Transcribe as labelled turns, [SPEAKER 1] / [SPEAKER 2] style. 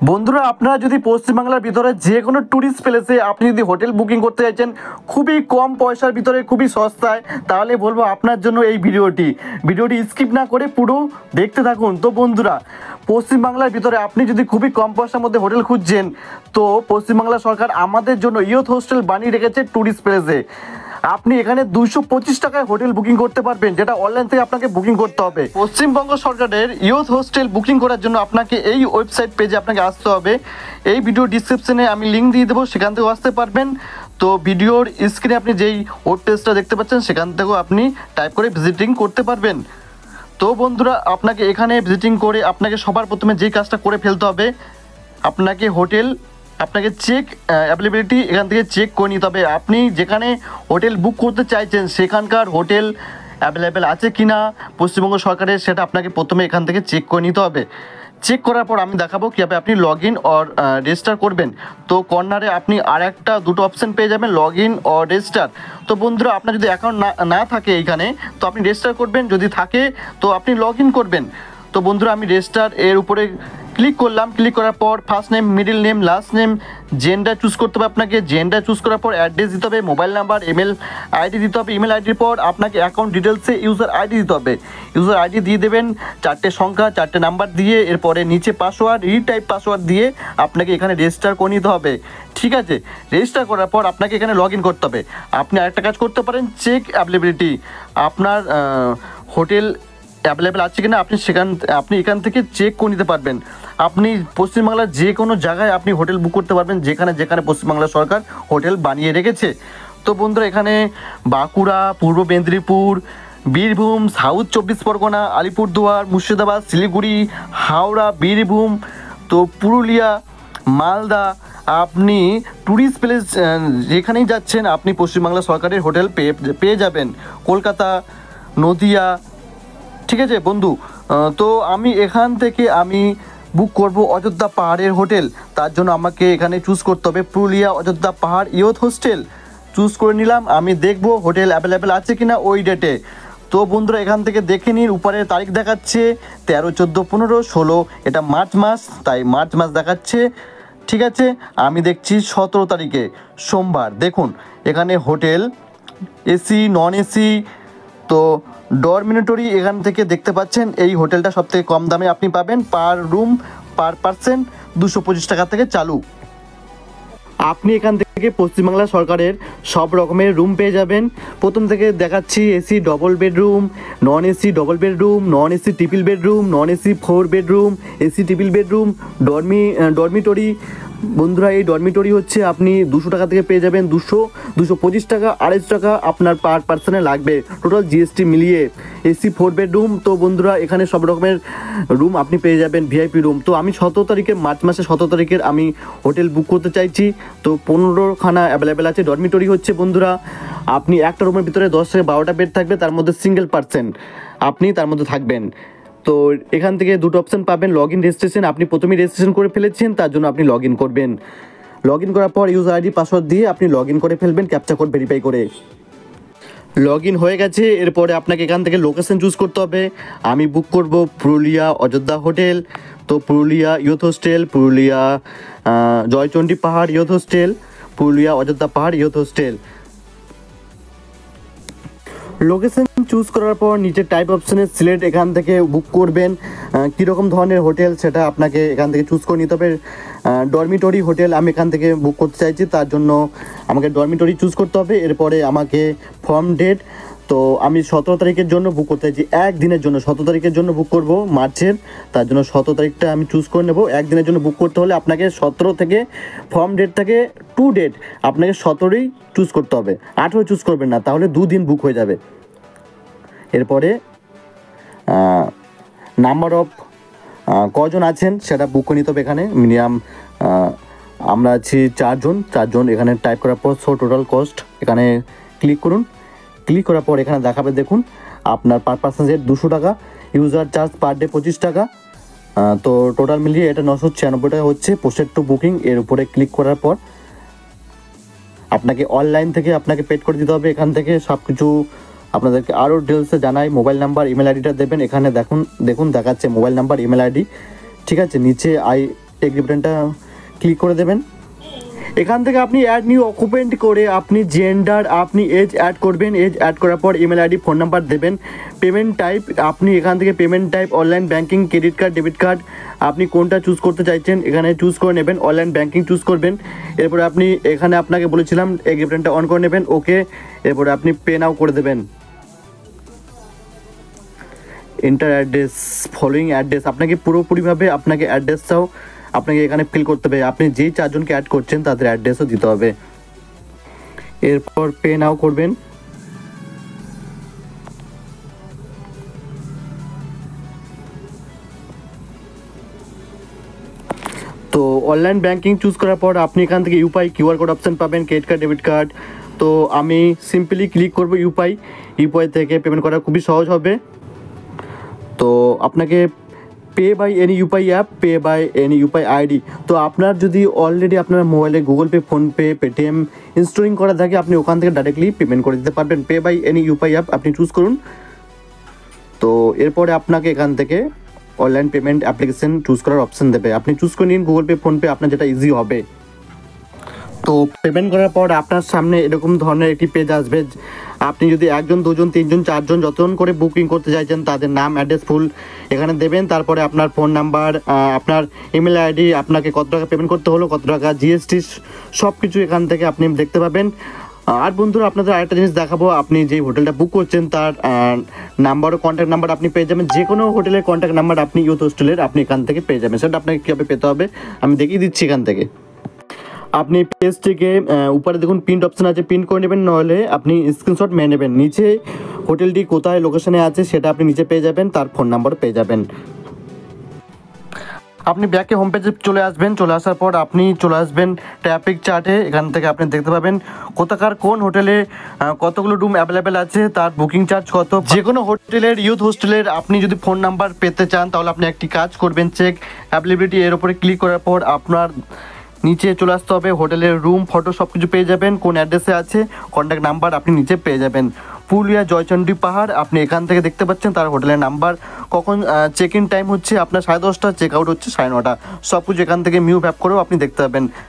[SPEAKER 1] বন্ধুরা, আপনারা যদি পশ্চিমবাংলার ভিতরে যে কোনো ট্যুরিস্ট প্লেসে আপনি যদি হোটেল বুকিং করতে চাইছেন খুবই কম পয়সার ভিতরে, খুবই সস্তায়, তাহলে বলবো আপনার জন্য এই ভিডিওটি স্কিপ না করে পুরো দেখতে থাকুন। তো বন্ধুরা, পশ্চিমবাংলার ভিতরে আপনি যদি খুবই কম পয়সার মধ্যে হোটেল খুঁজছেন, তো পশ্চিমবাংলা সরকার আমাদের জন্য ইয়ুথ হোস্টেল বানিয়ে রেখেছে ট্যুরিস্ট প্লেসে। আপনি এখানে 225 টাকায় হোটেল বুকিং করতে পারবেন, যেটা অনলাইন থেকে আপনাকে বুকিং করতে হবে। পশ্চিমবঙ্গ সরকারের ইয়ুথ হোস্টেল বুকিং করার জন্য আপনাকে এই ওয়েবসাইট পেজে আপনাকে আসতে হবে। এই ভিডিও ডিসক্রিপশনে আমি লিঙ্ক দিয়ে দেবো, সেখান থেকেও আসতে পারবেন। তো ভিডিওর স্ক্রিনে আপনি যেই ওয়েব পেজটা দেখতে পাচ্ছেন সেখান থেকেও আপনি টাইপ করে ভিজিটিং করতে পারবেন। তো বন্ধুরা, আপনাকে এখানে ভিজিটিং করে আপনাকে সবার প্রথমে যেই কাজটা করে ফেলতে হবে, আপনাকে চেক অ্যাভেলেবিলিটি এখান থেকে চেক করে নিতে হবে। আপনি যেখানে হোটেল বুক করতে চাইছেন সেখানকার হোটেল অ্যাভেলেবেল আছে কি না পশ্চিমবঙ্গ সরকারের, সেটা আপনাকে প্রথমে এখান থেকে চেক করে নিতে হবে। চেক করার পর আমি দেখাবো কীভাবে আপনি লগ ইন অর রেজিস্টার করবেন। তো কর্নারে আপনি দুটো অপশান পেয়ে যাবেন, লগ ইন অর রেজিস্টার। তো বন্ধুরা, আপনার যদি অ্যাকাউন্ট না থাকে এইখানে, তো আপনি রেজিস্টার করবেন, যদি থাকে তো আপনি লগ ইন করবেন। তো বন্ধুরা, আমি রেজিস্টার এর উপরে ক্লিক করলাম। ক্লিক করার পর first name, middle name, last name, gender choose করতে হবে আপনাকে। জেন্ডার চুজ করার পর অ্যাড্রেস দিতে হবে, মোবাইল নাম্বার, ইমেল আইডি দিতে হবে। ইমেল আইডির পর আপনাকে অ্যাকাউন্ট ডিটেলসে ইউজার আইডি দিতে হবে। ইউজার আইডি দিয়ে দেবেন 4টে সংখ্যা, 4টে নাম্বার দিয়ে, এরপরে নিচে পাসওয়ার্ড, রিটাইপ পাসওয়ার্ড দিয়ে আপনাকে এখানে রেজিস্টার করে নিতে হবে। ঠিক আছে, রেজিস্টার করার পর আপনাকে এখানে লগ ইন করতে হবে। আপনি আরেকটা কাজ করতে পারেন, চেক অ্যাভেলেবিলিটি, আপনার হোটেল অ্যাভেলেবেল আছে কিনা আপনি এখান থেকে চেক করে নিতে পারবেন। আপনি পশ্চিমবাংলার যে কোনো জায়গায় আপনি হোটেল বুক করতে পারবেন, যেখানে পশ্চিমবাংলা সরকার হোটেল বানিয়ে রেখেছে। তো বন্ধুরা, এখানে বাঁকুড়া, পূর্ব মেদিনীপুর, বীরভূম, সাউথ 24 পরগনা, আলিপুরদুয়ার, মুর্শিদাবাদ, শিলিগুড়ি, হাওড়া, বীরভূম, তো পুরুলিয়া, মালদা, আপনি ট্যুরিস্ট প্লেস যেখানেই যাচ্ছেন আপনি পশ্চিমবাংলা সরকারের হোটেল পেয়ে যাবেন। কলকাতা, নদিয়া, ঠিক আছে বন্ধু। তো আমি এখান থেকে বুক করব অযোধ্যা পাহাড়ের হোটেল। তার জন্য আমাকে এখানে চুজ করতে হবে পুরুলিয়া অযোধ্যা পাহাড় ইয়ুথ হোস্টেল। চুজ করে নিলাম। আমি দেখব হোটেল অ্যাভেলেবেল আছে কিনা ওই ডেটে। তো বন্ধুরা, এখান থেকে দেখে নিন, উপরে তারিখ দেখাচ্ছে 13, 14, 15, 16, এটা মার্চ মাস, তাই মার্চ মাস দেখাচ্ছে। ঠিক আছে, আমি দেখছি 17 তারিখে সোমবার। দেখুন এখানে হোটেল এসি, নন এসি, তো ডরমিনেটরি এখান থেকে দেখতে পাচ্ছেন। এই হোটেলটা সবথেকে কম দামে আপনি পাবেন, পার রুম পার পার্সন 225 টাকা থেকে চালু। আপনি এখান থেকে পশ্চিমবাংলা সরকারের সব রকমের রুম পেয়ে যাবেন। প্রথম থেকে দেখাচ্ছি AC double bedroom, non AC double bedroom, non AC triple bedroom, non AC 4 bedroom, AC triple bedroom, dormitory. বন্ধুরা, এই ডরমিটরি হচ্ছে আপনি 200 টাকা থেকে পেয়ে যাবেন, 225 টাকা, 250 টাকা আপনার পার পার্সনে লাগবে, টোটাল জিএসটি মিলিয়ে। AC 4 bedroom. তো বন্ধুরা, এখানে সব রকমের রুম আপনি পেয়ে যাবেন, ভিআইপি রুম। তো আমি 17 তারিখে, মার্চ মাসে 17 তারিখের আমি হোটেল বুক করতে চাইছি। তো 15খানা অ্যাভেলেবেল আছে। ডরমিটরি হচ্ছে বন্ধুরা, আপনি একটা রুমের ভিতরে 10 থেকে 12টা বেড থাকবে, তার মধ্যে সিঙ্গেল পার্সন আপনি তার মধ্যে থাকবেন। তো এখান থেকে দুটো অপশান পাবেন, লগ ইন, রেজিস্ট্রেশন। আপনি প্রথমেই রেজিস্ট্রেশন করে ফেলেছেন, তার জন্য আপনি লগ ইন করবেন। লগ ইন করার পর ইউজার আইডি পাসওয়ার্ড দিয়ে আপনি লগ ইন করে ফেলবেন, ক্যাপচা কোড ভেরিফাই করে। লগ ইন হয়ে গেছে। এরপরে আপনাকে এখান থেকে লোকেশন চুজ করতে হবে। আমি বুক করব পুরুলিয়া অযোধ্যা হোটেল। তো পুরুলিয়া ইয়ুথ হোস্টেল, পুরুলিয়া জয়চণ্ডী পাহাড় ইয়ুথ হোস্টেল, পুরুলিয়া অযোধ্যা পাহাড় ইয়ুথ হোস্টেল। লোকেশন চুজ করার পর নিচে টাইপ অপশানে সিলেক্ট, এখান থেকে বুক করবেন কীরকম ধরনের হোটেল সেটা আপনাকে এখান থেকে চুজ করে নিতে হবে। ডরমিটরি হোটেল আমি এখান থেকে বুক করতে চাইছি, তার জন্য আমাকে ডরমিটরি চুজ করতে হবে। এরপরে আমাকে ফর্ম ডেট, তো আমি 17 তারিখের জন্য বুক করতে চাইছি, একদিনের জন্য 17 তারিখের জন্য বুক করব মার্চের। তার জন্য 17 তারিখটা আমি চুজ করে নেব। একদিনের জন্য বুক করতে হলে আপনাকে 17 থেকে ফর্ম ডেট থেকে টু ডেট আপনাকে 17ই চুজ করতে হবে, 18 চুজ করবেন না, তাহলে 2 দিন বুক হয়ে যাবে। এরপরে নাম্বার অফ কজন আছেন সেটা বুক করে নিতে হবে। এখানে মিনিমাম আমরা আছি 4 জন। এখানে টাইপ করার পর শো টোটাল কস্ট এখানে ক্লিক করুন। ক্লিক করার পর এখানে দেখাবে, দেখুন আপনার পার পার্সন 200 টাকা, ইউজার চার্জ পার ডে 25 টাকা। তো টোটাল মিলিয়ে এটা 996 টাকা হচ্ছে। পোস্টেড টু বুকিং এর উপরে ক্লিক করার পর আপনাকে অনলাইন থেকে আপনাকে পেড করে দিতে হবে। এখান থেকে সব কিছু আপনাদেরকে আরও ডিটেলসে জানাই। মোবাইল নাম্বার, ইমেল আইডিটা দেবেন। এখানে দেখুন দেখাচ্ছে মোবাইল নাম্বার, ইমেল আইডি। ঠিক আছে, নিচে এগ্রি বাটনটা ক্লিক করে দেবেন। এখান থেকে আপনি অ্যাড নিউ অকুপেন্ট করে আপনি জেন্ডার, আপনি এজ অ্যাড করবেন। এজ অ্যাড করার পর ইমেল আইডি, ফোন নাম্বার দেবেন। পেমেন্ট টাইপ, আপনি এখান থেকে payment type online banking, credit card, debit card, আপনি কোনটা চুজ করতে চাইছেন এখানে চুজ করে নেবেন। অনলাইন ব্যাঙ্কিং চুজ করবেন। এরপরে আপনি এখানে আপনাকে বলেছিলাম এগ্রি বাটনটা অন করে নেবেন, ওকে। এরপরে আপনি পে নাও করে দেবেন। এন্টার অ্যাড্রেস, ফলোয়িং অ্যাড্রেস, আপনাকে পুরোপুরিভাবে আপনাকে অ্যাড্রেসটাও আপনাকে এখানে ফিল করতে হবে। আপনি যেই চারজনকে অ্যাড করছেন তাদের অ্যাড্রেসও দিতে হবে। এরপর পে নাও করবেন। তো অনলাইন ব্যাঙ্কিং চুজ করার পর আপনি এখান থেকে ইউপিআই কিউআর কোড অপশান পাবেন, ক্রেডিট কার্ড, ডেবিট কার্ড। তো আমি সিম্পলি ক্লিক করবো ইউপিআই থেকে পেমেন্ট করা খুবই সহজ হবে। তো আপনাকে pay by any UPI app, pay by any UPI ID. তো আপনার যদি অলরেডি আপনার মোবাইলে Google Pay, PhonePe, Paytm installing করা থাকে, আপনি ওখান থেকে ডাইরেক্টলি পেমেন্ট করে দিতে পারবেন। Pay by any UPI app আপনি চুজ করুন। তো এরপরে আপনাকে এখান থেকে অনলাইন পেমেন্ট অ্যাপ্লিকেশন চুজ করার অপশান দেবে, আপনি চুজ করে নিন গুগল পে, ফোনপে, আপনার যেটা ইজি হবে। তো পেমেন্ট করার পর আপনার সামনে এরকম ধরনের একটি পেজ আসবে। আপনি যদি 1 জন, 2 জন, 3 জন, 4 জন যতজন করে বুকিং করতে চাইছেন তাদের নাম, অ্যাড্রেস ফুল এখানে দেবেন। তারপরে আপনার ফোন নাম্বার, আপনার ইমেল আইডি, আপনাকে কত টাকা পেমেন্ট করতে হলো, কত টাকা জিএসটি, সব কিছু এখান থেকে আপনি দেখতে পাবেন। আর বন্ধুরা, আপনাদের আরেকটা জিনিস দেখাবো, আপনি যে হোটেলটা বুক করছেন তার নাম্বার ও কন্ট্যাক্ট নাম্বার আপনি পেয়ে যাবেন। যে কোনো হোটেলের কন্ট্যাক্ট নাম্বার আপনি ইউথ হোস্টেলের আপনি এখান থেকে পেয়ে যাবেন। সেটা আপনাকে কীভাবে পেতে হবে আমি দেখিয়ে দিচ্ছি। এখান থেকে আপনি পেজটিকে উপরে দেখুন প্রিন্ট অপশান আছে, প্রিন্ট করে নেবেন, নাহলে আপনি স্ক্রিনশট মেরে নেবেন। নিচে হোটেলটি কোথায় লোকেশনে আছে সেটা আপনি নিচে পেয়ে যাবেন, তার ফোন নাম্বার পেয়ে যাবেন। আপনি ব্যাকে হোম পেজে চলে আসবেন। চলে আসার পর আপনি চলে আসবেন ট্রাফিক চার্টে। এখান থেকে আপনি দেখতে পাবেন কোথাকার কোন হোটেলে কতগুলো রুম অ্যাভেলেবেল আছে, তার বুকিং চার্জ কত। যে কোনো হোটেলের, ইউথ হোস্টেলের আপনি যদি ফোন নাম্বার পেতে চান তাহলে আপনি একটি কাজ করবেন, চেক অ্যাভেলেবিলিটি, এর উপরে ক্লিক করার পর আপনার নিচে চলে আসতে হবে, হোটেলের রুম, ফটো সব কিছু পেয়ে যাবেন, কোন অ্যাড্রেসে আছে, কন্ট্যাক্ট নাম্বার আপনি নিচে পেয়ে যাবেন। পুরুলিয়া জয়চন্ডী পাহাড় আপনি এখান থেকে দেখতে পাচ্ছেন তার হোটেলের নাম্বার, কখন চেক ইন টাইম হচ্ছে আপনার 10:30, চেক আউট হচ্ছে 9:30, সব কিছু এখান থেকে মিউ ভ্যাপ করেও আপনি দেখতে পাবেন।